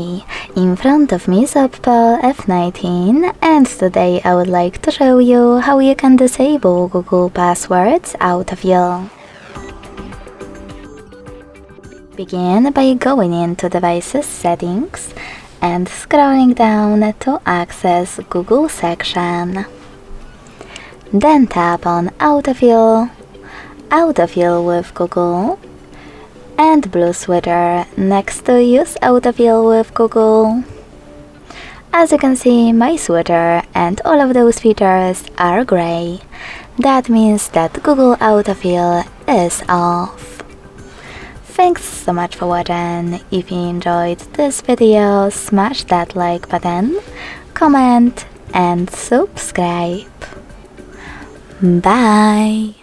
Hi, in front of me is OPPO F19 and today I would like to show you how you can disable Google Passwords Autofill. Begin by going into Devices Settings and scrolling down to access Google section. Then tap on Autofill, Autofill with Google, and blue sweater next to Use Autofill with Google. As you can see, my sweater and all of those features are gray. That means that Google Autofill is off. Thanks so much for watching. If you enjoyed this video, smash that like button, comment and subscribe. Bye!